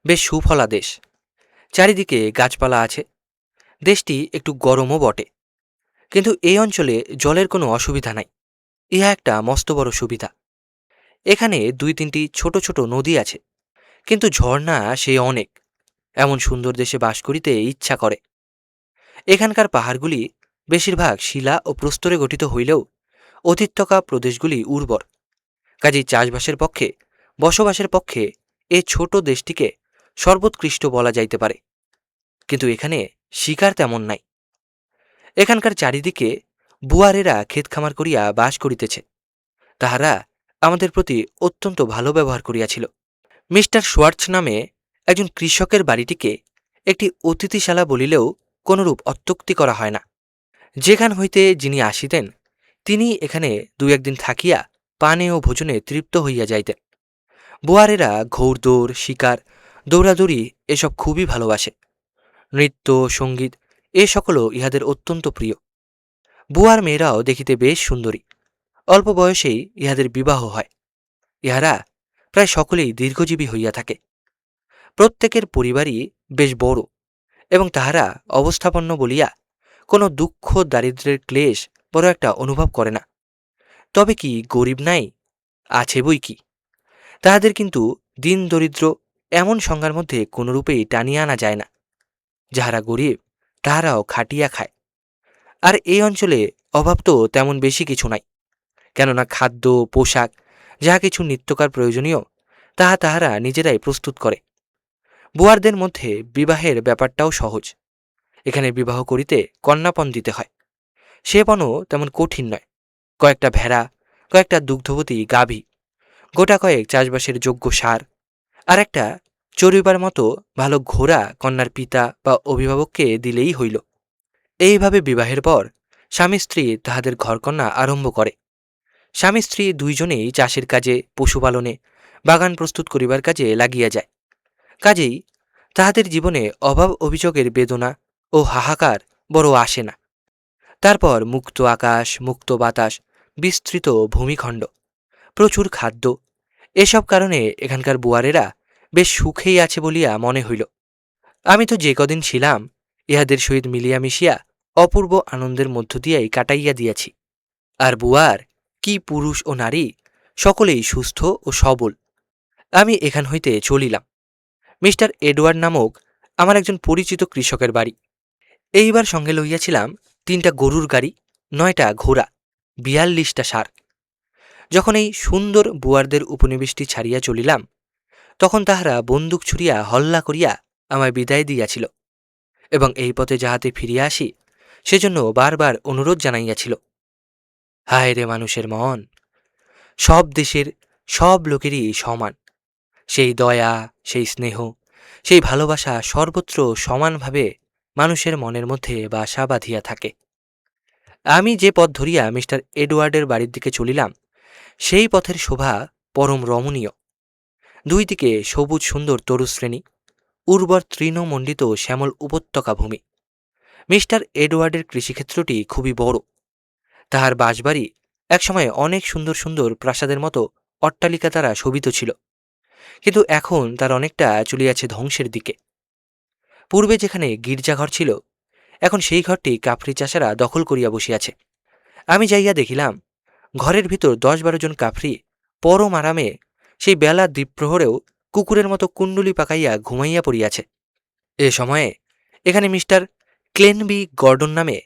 বেশ সুফলা দেশ, চারিদিকে গাছপালা আছে। দেশটি একটু গরমও বটে, কিন্তু এই অঞ্চলে জলের কোনো অসুবিধা নাই। ইহা একটা মস্ত বড় সুবিধা। এখানে 2-3টি ছোট ছোট নদী আছে, কিন্তু ঝর্ণা সে অনেক। এমন সুন্দর দেশে বাস করিতে ইচ্ছা করে। এখানকার পাহাড়গুলি বেশিরভাগ শিলা ও প্রস্তরে গঠিত হইলেও অতিথ্যকা প্রদেশগুলি উর্বর। কাজেই চাষবাসের পক্ষে, বসবাসের পক্ষে এ ছোট দেশটিকে সর্বোৎকৃষ্ট বলা যাইতে পারে। কিন্তু এখানে শিকার তেমন নাই। এখানকার চারিদিকে বুয়ারেরা ক্ষেত খামার করিয়া বাস করিতেছে। তাহারা আমাদের প্রতি অত্যন্ত ভালো ব্যবহার করিয়াছিল। মিস্টার সোয়ার্টস নামে একজন কৃষকের বাড়িটিকে একটি অতিথিশালা বলিলেও কোনরূপ অত্যুক্তি করা হয় না। যেখান হইতে যিনি আসিতেন তিনি এখানে 2-1 দিন থাকিয়া পানে ও ভোজনে তৃপ্ত হইয়া যাইতেন। বুয়ারেরা ঘৌড়দৌড়, শিকার, দৌড়াদৌড়ি এসব খুবই ভালোবাসে। নৃত্য, সঙ্গীত এ সকলও ইহাদের অত্যন্ত প্রিয়। বুয়ার মেয়েরাও দেখিতে বেশ সুন্দরী। অল্প বয়সেই ইহাদের বিবাহ হয়। ইহারা প্রায় সকলেই দীর্ঘজীবী হইয়া থাকে। প্রত্যেকের পরিবারই বেশ বড় এবং তাহারা অবস্থাপন্ন বলিয়া কোনো দুঃখ দারিদ্র্যের ক্লেশ বড় একটা অনুভব করে না। তবে কি গরিব নাই? আছে বই কি। তাহাদের কিন্তু দিন দরিদ্র এমন সংজ্ঞার মধ্যে কোনরূপেই টানিয়া আনা যায় না। যাহারা গরিব তাহারাও খাটিয়া খায়। আর এই অঞ্চলে অভাব তো তেমন বেশি কিছু নাই, কেননা খাদ্য, পোশাক যাহা কিছু নিত্যকার প্রয়োজনীয় তাহা তাহারা নিজেরাই প্রস্তুত করে। বুয়ারদের মধ্যে বিবাহের ব্যাপারটাও সহজ। এখানে বিবাহ করিতে কন্যাপণ দিতে হয়। সে পণও তেমন কঠিন নয়। কয়েকটা ভেড়া, কয়েকটা দুগ্ধবতী গাভী, গোটা কয়েক চাষবাসের যোগ্য সার, আর একটা চড়িবার মতো ভালো ঘোড়া কন্যার পিতা বা অভিভাবককে দিলেই হইল। এইভাবে বিবাহের পর স্বামী স্ত্রী তাহাদের ঘরকন্যা আরম্ভ করে। স্বামী স্ত্রী দুইজনেই চাষের কাজে, পশুপালনে, বাগান প্রস্তুত করিবার কাজে লাগিয়া যায়। কাজেই তাহাদের জীবনে অভাব অভিযোগের বেদনা ও হাহাকার বড় আসে না। তারপর মুক্ত আকাশ, মুক্ত বাতাস, বিস্তৃত ভূমিখণ্ড, প্রচুর খাদ্য, এসব কারণে এখানকার বুয়ারেরা বেশ সুখেই আছে বলিয়া মনে হইল। আমি তো যে কদিন ছিলাম ইহাদের সহিত মিলিয়া মিশিয়া অপূর্ব আনন্দের মধ্য দিয়াই কাটাইয়া দিয়াছি। আর বুয়ার কি পুরুষ ও নারী সকলেই সুস্থ ও সবল। আমি এখান হইতে চলিলাম। মিস্টার এডওয়ার্ড নামক আমার একজন পরিচিত কৃষকের বাড়ি। এইবার সঙ্গে লইয়াছিলাম 3টা গরুর গাড়ি, 9টা ঘোড়া, 42টা ষাঁড়। যখন এই সুন্দর বুয়ারদের উপনিবেশটি ছাড়িয়া চলিলাম, তখন তাহারা বন্দুক ছুড়িয়া হল্লা করিয়া আমায় বিদায় দিয়াছিল এবং এই পথে যাহাতে ফিরিয়া আসি সেজন্য বারবার অনুরোধ জানাইয়াছিল। হায় রে মানুষের মন! সব দেশের সব লোকেরই সমান। সেই দয়া, সেই স্নেহ, সেই ভালোবাসা সর্বত্র সমানভাবে মানুষের মনের মধ্যে বাসা বাঁধিয়া থাকে। আমি যে পথ ধরিয়া মিস্টার এডওয়ার্ডের বাড়ির দিকে চলিলাম, সেই পথের শোভা পরম রমণীয়। দুই দিকে সবুজ সুন্দর তরুশ্রেণী, উর্বর তৃণমণ্ডিত শ্যামল উপত্যকা ভূমি। মিস্টার এডওয়ার্ডের কৃষিক্ষেত্রটি খুবই বড়। তাহার বাসবাড়ি একসময় অনেক সুন্দর সুন্দর প্রাসাদের মতো অট্টালিকা দ্বারা শোভিত ছিল, কিন্তু এখন তার অনেকটা চলিয়াছে ধ্বংসের দিকে। পূর্বে যেখানে গির্জাঘর ছিল, এখন সেই ঘরটি কাফরি চাষারা দখল করিয়া বসিয়াছে। আমি যাইয়া দেখিলাম ঘরের ভিতর 10-12 জন কাফরি পরম আরামে সেই বেলা দ্বীপ্রহরেও কুকুরের মতো কুণ্ডুলি পাকাইয়া ঘুমাইয়া পড়িয়াছে। এ সময়ে এখানে মিস্টার ক্লেনবি গর্ডন নামে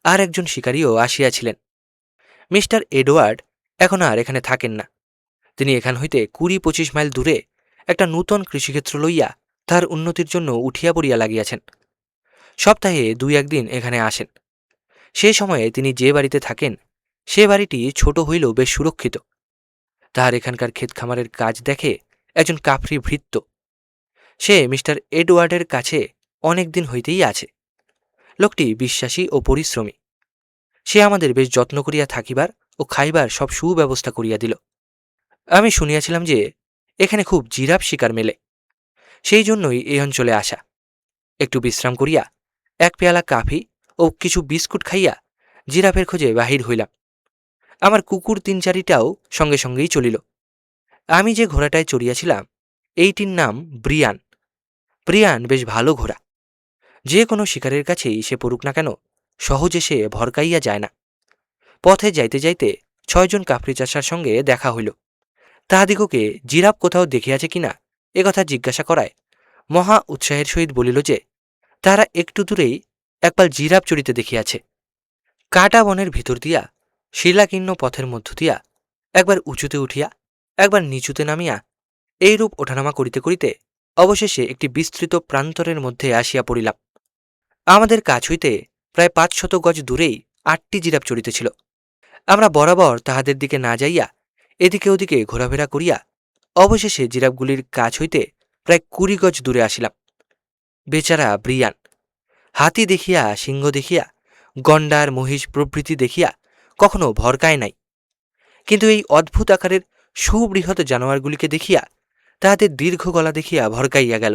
আর একজন শিকারীও আসিয়াছিলেন। মিস্টার এডওয়ার্ড এখন আর এখানে থাকেন না। তিনি এখান হইতে 20-25 মাইল দূরে একটা নূতন কৃষিক্ষেত্র লইয়া তাহার উন্নতির জন্য উঠিয়া পড়িয়া লাগিয়াছেন। সপ্তাহে 2-1 দিন এখানে আসেন। সে সময়ে তিনি যে বাড়িতে থাকেন সে বাড়িটি ছোট হইলেও বেশ সুরক্ষিত। তাহার এখানকার ক্ষেত খামারের কাজ দেখে একজন কাফরি ভৃত্য। সে মিস্টার এডওয়ার্ডের কাছে অনেক দিন হইতেই আছে। লোকটি বিশ্বাসী ও পরিশ্রমী। সে আমাদের বেশ যত্ন করিয়া থাকিবার ও খাইবার সব সুব্যবস্থা করিয়া দিল। আমি শুনিয়াছিলাম যে এখানে খুব জিরাফ শিকার মেলে, সেই জন্যই এই অঞ্চলে আসা। একটু বিশ্রাম করিয়া 1 পেয়ালা কাফি ও কিছু বিস্কুট খাইয়া জিরাফের খোঁজে বাহির হইলাম। আমার কুকুর 3-4টাও সঙ্গে সঙ্গেই চলিল। আমি যে ঘোড়াটায় চড়িয়াছিলাম এইটির নাম ব্রিয়ান। ব্রিয়ান বেশ ভালো ঘোড়া। যে কোনো শিকারের কাছেই সে পড়ুক না কেন, সহজে সে ভরকাইয়া যায় না। পথে যাইতে যাইতে 6 জন কাফরি চাষার সঙ্গে দেখা হইল। তাহাদিগকে জিরাফ কোথাও দেখিয়াছে কিনা একথা জিজ্ঞাসা করায় মহা উৎসাহের সহিত বলিল যে তারা একটু দূরেই একপাল জিরাফ চড়িতে দেখিয়াছে। কাটা বনের ভিতর দিয়া শিলাকীর্ণ পথের মধ্য দিয়া একবার উঁচুতে উঠিয়া একবার নিচুতে নামিয়া এইরূপ ওঠানামা করিতে করিতে অবশেষে একটি বিস্তৃত প্রান্তরের মধ্যে আসিয়া পড়িলাম। আমাদের কাছ হইতে প্রায় 500 গজ দূরেই 8টি জিরাফ চড়িতেছিল। আমরা বরাবর তাহাদের দিকে না যাইয়া এদিকে ওদিকে ঘোরাফেরা করিয়া অবশেষে জিরাফগুলির কাছ হইতে প্রায় 20 গজ দূরে আসিলাম। বেচারা ব্রিয়ান হাতি দেখিয়া, সিংহ দেখিয়া, গন্ডার, মহিষ প্রভৃতি দেখিয়া কখনো ভরকায় নাই, কিন্তু এই অদ্ভুত আকারের সুবৃহৎ জানোয়ারগুলিকে দেখিয়া তাহাদের দীর্ঘ গলা দেখিয়া ভরকাইয়া গেল।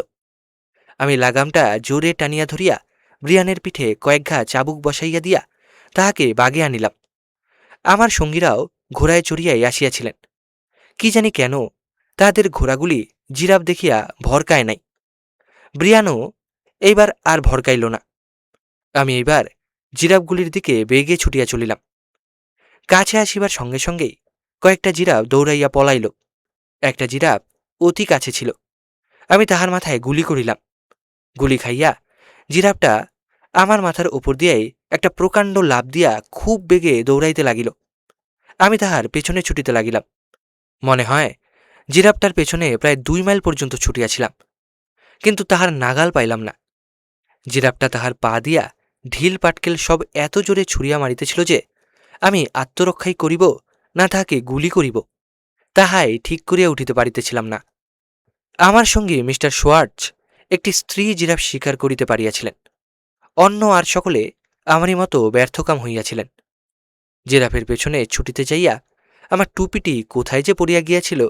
আমি লাগামটা জোরে টানিয়া ধরিয়া ব্রিয়ানের পিঠে কয়েক ঘা চাবুক বসাইয়া দিয়া তাহাকে বাগে আনিলাম। আমার সঙ্গীরাও ঘোড়ায় চড়িয়াই আসিয়াছিলেন। কি জানি কেন তাহাদের ঘোড়াগুলি জিরাফ দেখিয়া ভরকায় নাই। ব্রিয়ানও এইবার আর ভরকাইল না। আমি এইবার জিরাফগুলির দিকে বেগে ছুটিয়া চলিলাম। কাছে আসিবার সঙ্গে সঙ্গেই কয়েকটা জিরাফ দৌড়াইয়া পলাইল। একটা জিরাফ অতি কাছে ছিল। আমি তাহার মাথায় গুলি করিলাম। গুলি খাইয়া জিরাফটা আমার মাথার উপর দিয়াই একটা প্রকাণ্ড লাফ দিয়া খুব বেগে দৌড়াইতে লাগিল। আমি তাহার পেছনে ছুটিতে লাগিলাম। মনে হয় জিরাফটার পেছনে প্রায় 2 মাইল পর্যন্ত ছুটিয়াছিলাম, কিন্তু তাহার নাগাল পাইলাম না। জিরাফটা তাহার পা দিয়া ঢিল পাটকেল সব এত জোরে ছুড়িয়া মারিতেছিল যে আমি আত্মরক্ষাই করিব না তাহাকে গুলি করিব তাহাই ঠিক করিয়া উঠিতে পারিতেছিলাম না। আমার সঙ্গে মিস্টার সোয়ার্টজ একটি স্ত্রী জিরাফ শিকার করিতে পারিয়াছিলেন। অন্য আর সকলে আমারই মতো ব্যর্থকাম হইয়াছিলেন। জিরাফের পেছনে ছুটিতে যাইয়া আমার টুপিটি কোথায় যে পড়িয়া গিয়াছিল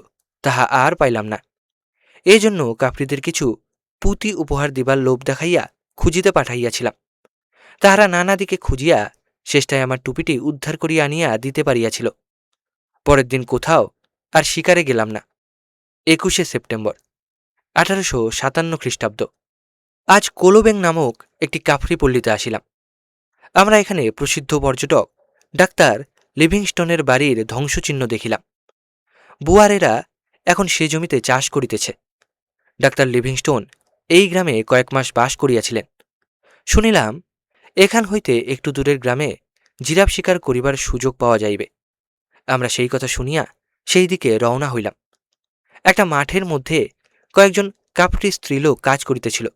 তাহা আর পাইলাম না। এই জন্য কাপড়িদের কিছু পুঁতি উপহার দিবার লোভ দেখাইয়া খুঁজিতে পাঠাইয়াছিলাম। তাহারা নানা দিকে খুঁজিয়া শেষটায় আমার টুপিটি উদ্ধার করিয়া আনিয়া দিতে পারিয়াছিল। পরের দিন কোথাও আর শিকারে গেলাম না। 21শে সেপ্টেম্বর 1857 খ্রিস্টাব্দ। আজ কোলোবেং নামক একটি কাফরি পল্লীতে আসিলাম। আমরা এখানে প্রসিদ্ধ পর্যটক ডাক্তার লিভিংস্টনের বাড়ির ধ্বংসচিহ্ন দেখিলাম। বুয়ারেরা এখন সে জমিতে চাষ করিতেছে। ডাক্তার লিভিংস্টোন এই গ্রামে কয়েক মাস বাস করিয়াছিলেন। শুনিলাম এখান হইতে একটু দূরের গ্রামে জিরাফ শিকার করিবার সুযোগ পাওয়া যাইবে। আমরা সেই কথা শুনিয়া সেই দিকে রওনা হইলাম। একটা মাঠের মধ্যে কয়েকজন কাপড়ি স্ত্রীলোক কাজ করিতেছিল।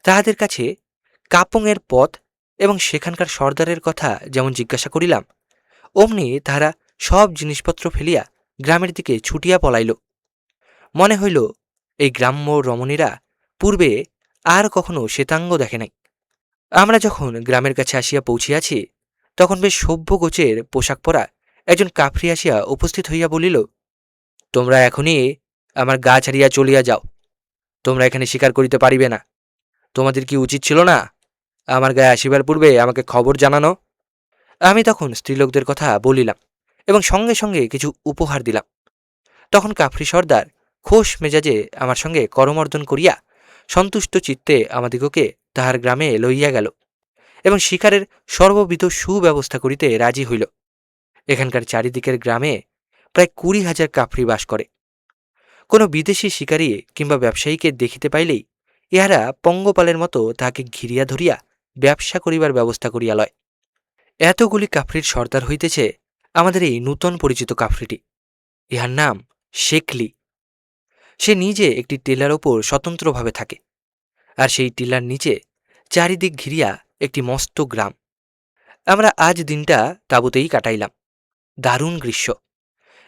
তাহাদের কাছে কাপংয়ের পথ এবং সেখানকার সর্দারের কথা যেমন জিজ্ঞাসা করিলাম, অমনি তাহারা সব জিনিসপত্র ফেলিয়া গ্রামের দিকে ছুটিয়া পলাইল। মনে হইল এই গ্রাম্য রমণীরা পূর্বে আর কখনো শ্বেতাঙ্গ দেখে নাই। আমরা যখন গ্রামের কাছে আসিয়া পৌঁছিয়াছি তখন বেশ সভ্য গোছের পোশাক পরা একজন কাফরি আসিয়া উপস্থিত হইয়া বলিল, তোমরা এখনই আমার গা ছাড়িয়া চলিয়া যাও। তোমরা এখানে শিকার করিতে পারিবে না। তোমাদের কি উচিত ছিল না আমার গায়ে আসিবার পূর্বে আমাকে খবর জানানো? আমি তখন স্ত্রীলোকদের কথা বলিলাম এবং সঙ্গে সঙ্গে কিছু উপহার দিলাম। তখন কাফরি সর্দার খোশ মেজাজে আমার সঙ্গে করমর্দন করিয়া সন্তুষ্ট চিত্তে আমাদিগকে তাহার গ্রামে লইয়া গেল এবং শিকারের সর্ববিধ সুব্যবস্থা করিতে রাজি হইল। এখানকার চারিদিকের গ্রামে প্রায় 20,000 কাফরি বাস করে। কোনো বিদেশি শিকারী কিংবা ব্যবসায়ীকে দেখিতে পাইলেই ইহারা পঙ্গপালের মতো তাহাকে ঘিরিয়া ধরিয়া ব্যবসা করিবার ব্যবস্থা করিয়া লয়। এতগুলি কাফরির সর্দার হইতেছে আমাদের এই নূতন পরিচিত কাফরিটি। ইহার নাম শেখলি। সে নিজে একটি টিলার ওপর স্বতন্ত্রভাবে থাকে, আর সেই টিলার নিচে চারিদিক ঘিরিয়া একটি মস্ত গ্রাম। আমরা আজ দিনটা তাঁবুতেই কাটাইলাম। দারুণ গ্রীষ্ম।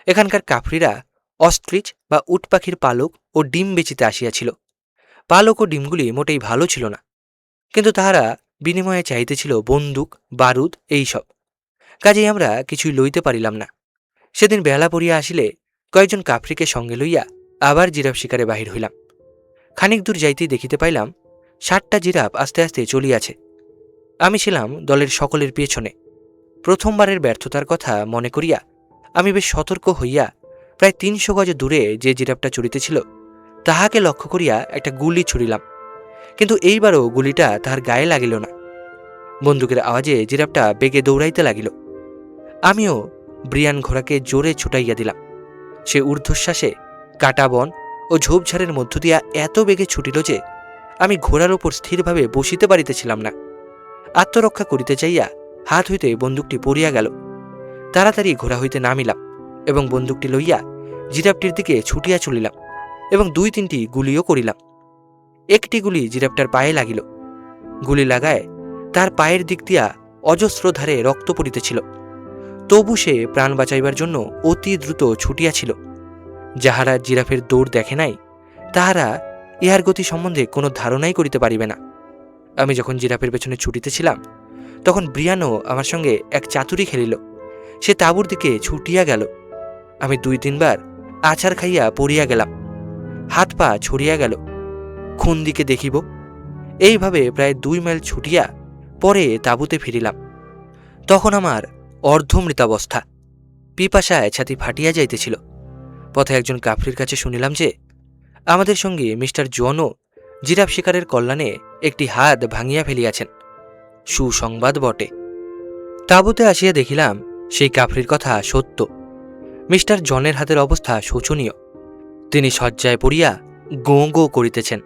এখানকার কাফরিরা অস্ট্রিচ বা উট পাখির পালক ও ডিম বেচিতে আসিয়াছিল। পালক ও ডিমগুলি মোটেই ভালো ছিল না, কিন্তু তাহারা বিনিময়ে চাইতেছিল বন্দুক, বারুদ এইসব। কাজেই আমরা কিছুই লইতে পারিলাম না। সেদিন বেলা পড়িয়া আসিলে কয়েকজন কাফরিকে সঙ্গে লইয়া আবার জিরাফ শিকারে বাহির হইলাম। খানিক দূর যাইতেই দেখিতে পাইলাম 60টা জিরাফ আস্তে আস্তে চলিয়াছে। আমি ছিলাম দলের সকলের পেছনে। প্রথমবারের ব্যর্থতার কথা মনে করিয়া আমি বেশ সতর্ক হইয়া প্রায় 300 গজ দূরে যে জিরাফটা চড়িতেছিল তাহাকে লক্ষ্য করিয়া একটা গুলি ছুড়িলাম, কিন্তু এইবারও গুলিটা তাহার গায়ে লাগিল না। বন্দুকের আওয়াজে জিরাফটা বেগে দৌড়াইতে লাগিল। আমিও ব্রিয়ান ঘোড়াকে জোরে ছুটাইয়া দিলাম। সে ঊর্ধ্বশ্বাসে কাটা বন ও ঝোপঝাড়ের মধ্য দিয়া এত বেগে ছুটিল যে আমি ঘোড়ার ওপর স্থিরভাবে বসিতে পারিতেছিলাম না। আত্মরক্ষা করিতে চাইয়া হাত হইতে বন্দুকটি পড়িয়া গেল। তাড়াতাড়ি ঘোড়া হইতে নামিলাম এবং বন্দুকটি লইয়া জিরাফটির দিকে ছুটিয়া চলিলাম এবং 2-3টি গুলিও করিলাম। একটি গুলি জিরাফটার পায়ে লাগিল। গুলি লাগায় তার পায়ের দিক দিয়া অজস্র ধারে রক্ত পড়িতেছিল। তবু সে প্রাণ বাঁচাইবার জন্য অতি দ্রুত ছুটিয়াছিল। যাহারা জিরাফের দৌড় দেখে নাই তাহারা ইহার গতি সম্বন্ধে কোনো ধারণাই করিতে পারিবে না। আমি যখন জিরাফের পেছনে ছুটিতেছিলাম তখন ব্রিয়ানও আমার সঙ্গে এক চাতুরি খেলিল। সে তাঁবুর দিকে ছুটিয়া গেল। আমি 2-3 বার আছাড় খাইয়া পড়িয়া গেলাম। হাত পা ছড়িয়া গেল। কোন দিকে দেখিব? এইভাবে প্রায় 2 মাইল ছুটিয়া পরে তাঁবুতে ফিরিলাম। তখন আমার অর্ধমৃতাবস্থা। পিপাসায় ছাতি ফাটিয়া যাইতেছিল। পথে একজন কাফরির কাছে শুনিলাম যে আমাদের সঙ্গে মিস্টার জনও জিরাফ শিকারের কল্যাণে একটি হাত ভাঙিয়া ফেলিয়াছেন। সুসংবাদ বটে। তাঁবুতে আসিয়া দেখিলাম সেই কাফরির কথা সত্য। মিস্টার জনের হাতের অবস্থা শোচনীয়। তিনি শয্যায় পড়িয়া গোঁ গোঁ করিতেছেন।